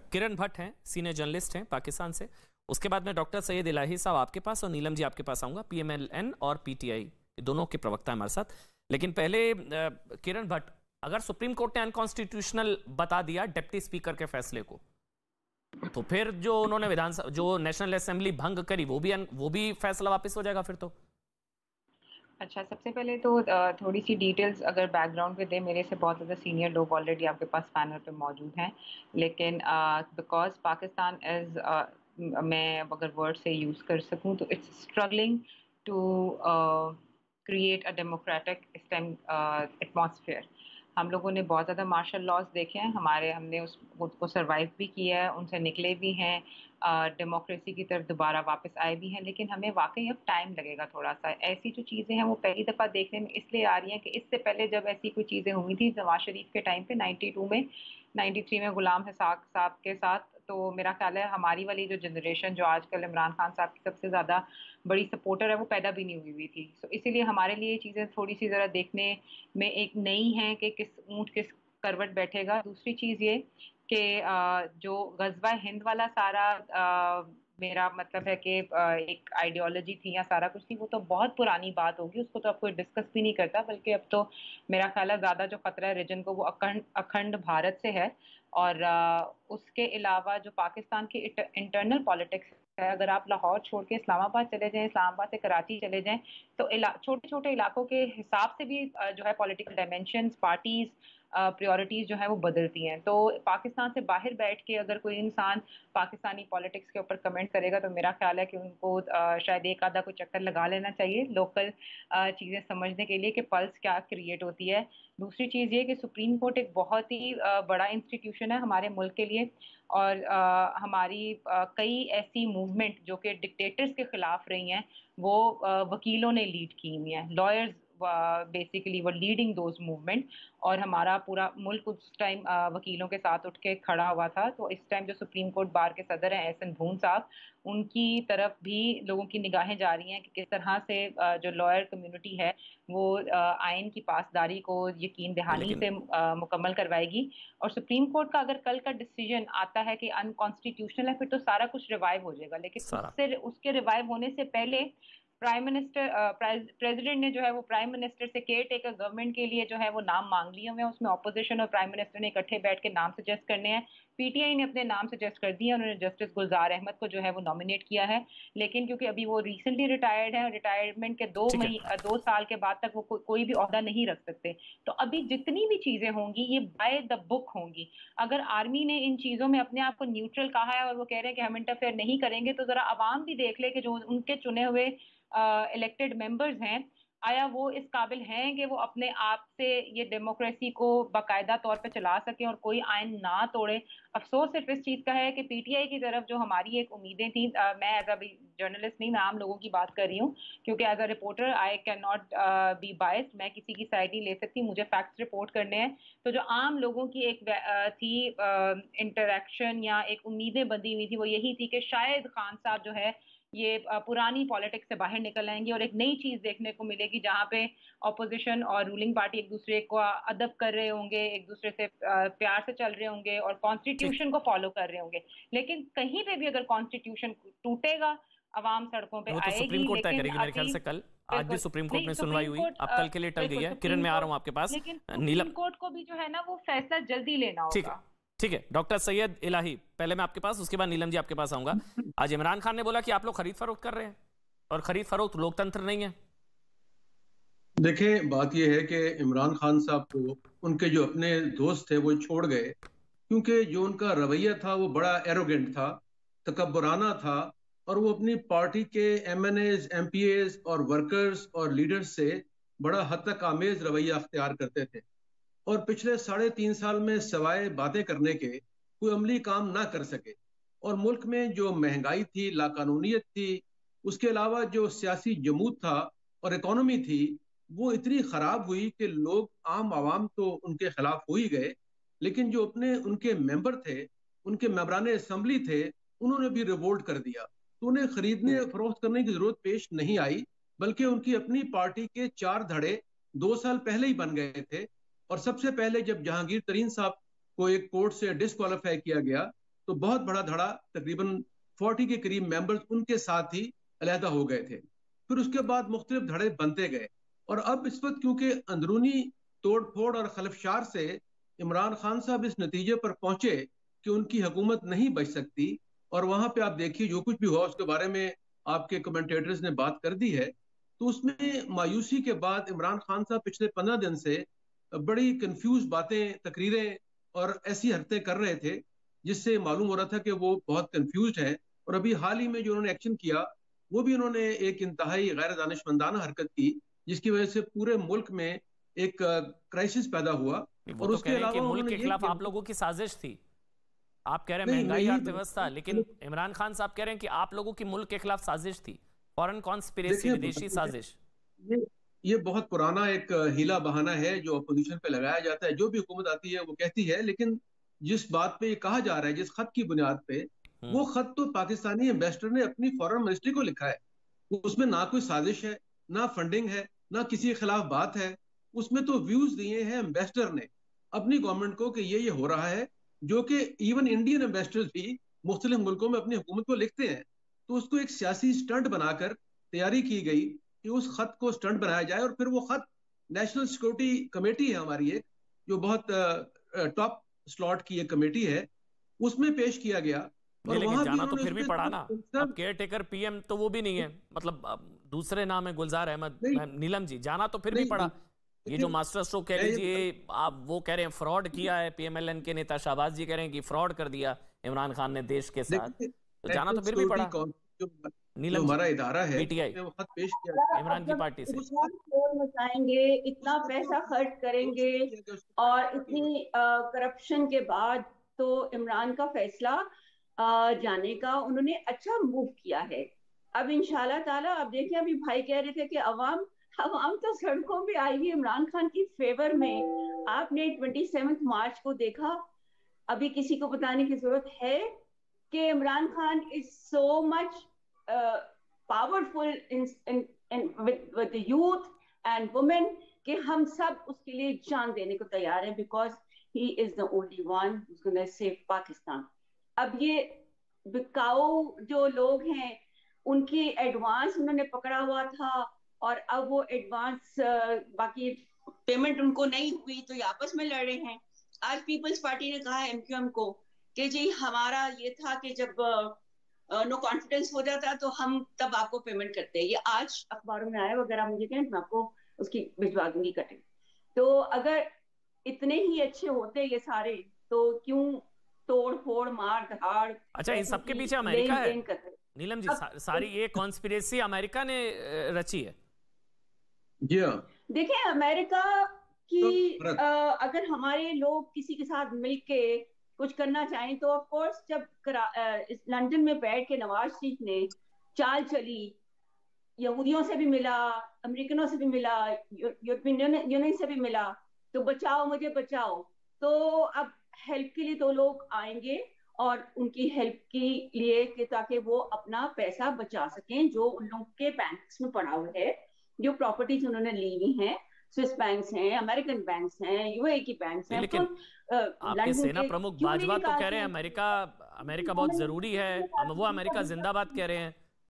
किरण भट्ट हैं, senior journalist हैं पाकिस्तान से। उसके बाद में डॉक्टर सैयद इलाही साहब आपके पास और नीलम जी आपके पास आऊंगा, PMLN और PTI दोनों के प्रवक्ता हमारे साथ। लेकिन पहले किरण भट्ट, अगर सुप्रीम कोर्ट ने अनकॉन्स्टिट्यूशनल बता दिया डिप्टी स्पीकर के फैसले को, तो फिर जो उन्होंने विधानसभा जो नेशनल असेंबली भंग करी वो भी फैसला वापस हो जाएगा फिर तो? अच्छा, सबसे पहले तो थोड़ी सी डिटेल्स अगर बैकग्राउंड पे दें, मेरे से बहुत ज़्यादा सीनियर लोग ऑलरेडी आपके पास पैनल पे मौजूद हैं, लेकिन बिकॉज पाकिस्तान एज मैं अगर वर्ड से यूज़ कर सकूं तो it's struggling to create a democratic atmosphere. हम लोगों ने बहुत ज़्यादा मार्शल लॉज देखे हैं, हमने उसको सर्वाइव भी किया है, उनसे निकले भी हैं, डेमोक्रेसी की तरफ दोबारा वापस आए भी हैं, लेकिन हमें वाकई अब टाइम लगेगा थोड़ा सा। ऐसी जो चीज़ें हैं वो पहली दफ़ा देखने में इसलिए आ रही हैं कि इससे पहले जब ऐसी कोई चीज़ें हुई थी नवाज शरीफ के टाइम पे 92 में, 93 में गुलाम हसाक साहब के साथ, तो मेरा ख्याल है हमारी वाली जो जनरेशन जो आजकल इमरान खान साहब की सबसे ज़्यादा बड़ी सपोर्टर है वो पैदा भी नहीं हुई थी। तो इसीलिए हमारे लिए ये चीज़ें थोड़ी सी ज़रा देखने में एक नई हैं कि किस ऊँट किस करवट बैठेगा। दूसरी चीज़ ये कि जो गज़वा हिंद वाला सारा मेरा मतलब है कि एक आइडियोलॉजी थी या सारा कुछ थी, वो तो बहुत पुरानी बात होगी, उसको तो अब कोई डिस्कस भी नहीं करता, बल्कि अब तो मेरा ख्याल है ज़्यादा जो खतरा है रीजन को वो अखंड भारत से है। और उसके अलावा जो पाकिस्तान की इंटरनल पॉलिटिक्स है, अगर आप लाहौर छोड़ के इस्लामाबाद चले जाएं, इस्लामाबाद से कराची चले जाएं, तो छोटे छोटे इलाकों के हिसाब से भी जो है पॉलिटिकल डायमेंशंस, पार्टीज, प्रायोरिटीज जो है वो बदलती हैं। तो पाकिस्तान से बाहर बैठ के अगर कोई इंसान पाकिस्तानी पॉलिटिक्स के ऊपर कमेंट करेगा तो मेरा ख्याल है कि उनको शायद एक आधा कोई चक्कर लगा लेना चाहिए लोकल चीज़ें समझने के लिए कि पल्स क्या क्रिएट होती है। दूसरी चीज़ ये कि सुप्रीम कोर्ट एक बहुत ही बड़ा इंस्टीट्यूशन है हमारे मुल्क के लिए, और हमारी कई ऐसी मूवमेंट जो कि डिक्टेटर्स के खिलाफ रही हैं वो वकीलों ने लीड की हुई हैं, लॉयर्स बेसिकली वो लीडिंग दोज मूवमेंट। और हमारा पूरा मुल्क उस टाइम वकीलों के साथ उठ के खड़ा हुआ था। तो इस टाइम जो सुप्रीम कोर्ट बार के सदर हैं एहसन भून साहब, उनकी तरफ भी लोगों की निगाहें जा रही हैं कि किस तरह से जो लॉयर कम्युनिटी है वो आइन की पासदारी को यकीन दहानी लेकिन से मुकम्मल करवाएगी। और सुप्रीम कोर्ट का अगर कल का डिसीजन आता है कि अनकॉन्स्टिट्यूशनल है, फिर तो सारा कुछ रिवाइव हो जाएगा, लेकिन सारा उसके रिवाइव होने से पहले प्राइम मिनिस्टर प्रेसिडेंट ने जो है वो प्राइम मिनिस्टर से केयर टेकर गवर्नमेंट के लिए जो है वो नाम मांग लिए हुए हैं। उसमें ऑपोजिशन और प्राइम मिनिस्टर ने इकट्ठे बैठ के नाम सजेस्ट करने हैं। PTI ने अपने नाम सजेस्ट कर दिए, उन्होंने जस्टिस गुलजार अहमद को जो है वो नॉमिनेट किया है। लेकिन क्योंकि अभी वो रिसेंटली रिटायर्ड है, रिटायरमेंट के ठीक है। 2 साल के बाद तक वो कोई भी ओहदा नहीं रख सकते। तो अभी जितनी भी चीजें होंगी ये बाय द बुक होंगी। अगर आर्मी ने इन चीजों में अपने आप को न्यूट्रल कहा है और वो कह रहे हैं कि हम इंटरफेयर नहीं करेंगे, तो जरा आवाम भी देख ले कि जो उनके चुने हुए इलेक्टेड मेंबर्स हैं, आया वो इस काबिल हैं कि वो अपने आप से ये डेमोक्रेसी को बाकायदा तौर पे चला सकें और कोई आइन ना तोड़े। अफसोस सिर्फ इस चीज़ का है कि PTI की तरफ जो हमारी एक उम्मीदें थी, मैं एज अ जर्नलिस्ट नहीं, मैं आम लोगों की बात कर रही हूँ, क्योंकि as a reporter I can not be biased, मैं किसी की साइड नहीं ले सकती, मुझे फैक्ट्स रिपोर्ट करने हैं। तो जो आम लोगों की एक थी इंटरेक्शन या एक उम्मीदें बंधी हुई थी, वो यही थी कि शायद खान साहब जो है ये पुरानी पॉलिटिक्स से बाहर निकल आएंगे और एक नई चीज देखने को मिलेगी जहां पे ऑपोजिशन और रूलिंग पार्टी एक दूसरे को अदब कर रहे होंगे, एक दूसरे से प्यार से चल रहे होंगे और ठीक। कॉन्स्टिट्यूशन को फॉलो कर रहे होंगे। लेकिन कहीं पे भी अगर कॉन्स्टिट्यूशन टूटेगा, आवाम सड़कों पे वो तो सुप्रीम आएगी। कोर्ट तय लेकिन करेगी मेरे ख्याल अभी से कल। आज भी बिल्कुल सुप्रीम कोर्ट नहीं, में सुनवाई सुप्रीम हुई, कोर्ट अब कल के लिए टल गई बिल्कुल है। किरण, सुप्रीम मैं आ रहा हूं कोर्ट, आपके पास। लेकिन नीलम, सुप्रीम कोर्ट को भी जो है ना वो फैसला जल्दी लेना ठीक है। होगा। ठीक है, डॉक्टर सैयद इलाही, पहले मैं आपके पास, उसके बाद नीलम जी आपके पास आऊंगा। आज इमरान खान ने बोला कि आप लोग खरीद फरोख्त कर रहे हैं, और खरीद फरोख्त लोकतंत्र नहीं है। देखिए, बात यह है कि इमरान खान साहब को उनके जो अपने दोस्त थे वो छोड़ गए, क्योंकि जो उनका रवैया था वो बड़ा एरोगेंट था, तकब्बराना था, और वो अपनी पार्टी के MNAs, MPAs और वर्कर्स और लीडर्स से बड़ा हद तक आमेज रवैया अख्तियार करते थे। और पिछले 3.5 साल में सवाए बातें करने के कोई अमली काम ना कर सके। और मुल्क में जो महंगाई थी, लाकानूनियत थी, उसके अलावा जो सियासी जमूत था और इकोनॉमी थी, वो इतनी खराब हुई कि लोग, आम आवाम तो उनके खिलाफ हो ही गए, लेकिन जो अपने उनके मेंबर थे, उनके मेंबरान असम्बली थे, उन्होंने भी रिवोल्ट कर दिया। तो उन्हें खरीदने फरोख्त करने की जरूरत पेश नहीं आई, बल्कि उनकी अपनी पार्टी के 4 धड़े 2 साल पहले ही बन गए थे। और सबसे पहले जब जहांगीर तरीन साहब को एक कोर्ट से डिस्क्वालीफाई किया गया, तो बहुत बड़ा धड़ा, तकरीबन 40 के करीब मेंबर्स उनके साथ ही अलहदा हो गए थे। फिर उसके बाद मुख्तलिफ धड़े बनते गए, और अब इस वक्त क्योंकि अंदरूनी तोड़ फोड़ और खलफशार से इमरान खान साहब इस नतीजे पर पहुंचे कि उनकी हुकूमत नहीं बच सकती, और वहां पे आप देखिए जो कुछ भी हुआ उसके बारे में आपके कमेंटेटर्स ने बात कर दी है, तो उसमें मायूसी के बाद इमरान खान साहब पिछले 15 दिन से बड़ी कंफ्यूज बातें, तकरीरें और ऐसी हरकतें कर रहे थे जिससे मालूम हो रहा था कि वो बहुत कंफ्यूज है। और अभी हाल ही में जो उन्होंने एक्शन किया वो भी उन्होंने एक इंतहाई गैर दानिशमंदाना हरकत की, जिसकी वजह से पूरे मुल्क में एक क्राइसिस पैदा हुआ। और उसके अलावा मुल्क के खिलाफ आप लोगों की साजिश थी, आप कह रहे हैं महंगाई अर्थव्यवस्था, लेकिन इमरान खान साहब कह रहे हैं कि आप लोगों की मुल्क के खिलाफ साजिश थी, फॉरेन कॉन्स्पिरेसी, विदेशी साजिश। ये बहुत पुराना एक हीला बहाना है जो अपोजिशन पे लगाया जाता है। जो भी हुकूमत आती है वो कहती है, लेकिन जिस बात पे ये कहा जा रहा है, जिस खत की बुनियाद पे, वो खत तो पाकिस्तानी एम्बेसडर ने अपनी फॉरेन मिनिस्ट्री को लिखा है। उसमें ना कोई साजिश है, ना फंडिंग है, ना किसी के खिलाफ बात है। उसमें तो व्यूज दिए हैं एम्बेसडर ने अपनी गवर्नमेंट को कि ये हो रहा है, जो कि इवन इंडियन एम्बेसडर्स भी मुख्तलिफ मुल्कों में अपनी हुकूमत को लिखते हैं। तो उसको एक सियासी स्टंट बनाकर तैयारी की गई कि उस खत को स्टंट बनाया जाए, और फिर वो खत नेशनल सिक्योरिटी कमेटी है हमारी एक, जो बहुत टॉप स्लॉट की एक कमेटी है, उसमें पेश किया गया। और वहां जाना तो फिर भी पड़ा ना, अब केयर टेकर पीएम तो वो भी नहीं है, मतलब दूसरे नाम है गुलजार अहमद। नीलम जी, जाना तो फिर भी पड़ा। ये जो मास्टर स्ट्रोक कह लीजिए आप, वो कह रहे हैं फ्रॉड किया है, पीएमएलएन के नेता शहबाज जी कह रहे हैं कि फ्रॉड कर दिया इमरान खान ने देश के साथ, तो जाना तो फिर भी पड़ा। नीलम हमारा इदारा है, पीटीआई वो खत पेश किया इमरान की पार्टी से, मचाएंगे, इतना पैसा खर्च करेंगे और इतनी करप्शन के बाद तो इमरान का फैसला जाने का उन्होंने अच्छा मूव किया है। अब इंशाल्लाह ताला, अब देखिए, अभी भाई कह रहे थे कि अवाम तो सड़कों पे आएगी इमरान खान की फेवर में। आपने 27 मार्च को देखा, अभी किसी को बताने की जरूरत है कि Imran Khan is so much powerful with the youth and women कि हम सब उसके लिए जान देने को तैयार हैं, because he is the only one who is gonna save Pakistan. अब ये बिकाऊ जो लोग हैं उनकी एडवांस उन्होंने पकड़ा हुआ था, और अब वो एडवांस बाकी पेमेंट उनको नहीं हुई तो ये आपस में लड़ रहे हैं। आज पीपल्स पार्टी ने कहा एमक्यूएम को कि जी हमारा ये था कि जब नो कॉन्फिडेंस हो जाता तो हम तब आपको पेमेंट करते हैं। ये आज अखबारों में आया, वगैरह मुझे कहें मैं आपको उसकी भिजवा दूंगी कटिंग। तो अगर इतने ही अच्छे होते ये सारे, तो क्यों तोड़ फोड़ मार धाड़। अच्छा, इन सबके पीछे अमेरिका है नीलम जी, सारी ये कॉन्स्पिरेसी अमेरिका ने रची है। देखिए, अमेरिका की अगर हमारे लोग किसी के साथ मिलके कुछ करना चाहें तो ऑफ कोर्स, जब लंदन में बैठ के नवाज शरीफ ने चाल चली, यहूदियों से भी मिला, अमेरिकनों से भी मिला, यूरोपियन यूनियन से भी मिला, तो बचाओ मुझे बचाओ। तो अब हेल्प के लिए दो लोग आएंगे और उनकी हेल्प के लिए कि ताकि वो अपना पैसा बचा सकें जो उन लोगों के बैंक्स में पड़ा हुआ है, जो प्रॉपर्टीज उन्होंने ली हुई हैं। स्विस बैंक्स हैं, अमेरिकन बैंक्स हैं, यूएई की बैंक्स हैं। लेकिन आपके सेना प्रमुख बाजवा तो कह रहे हैं अमेरिका बहुत जरूरी है, वो अमेरिका जिंदाबाद कह रहे हैं।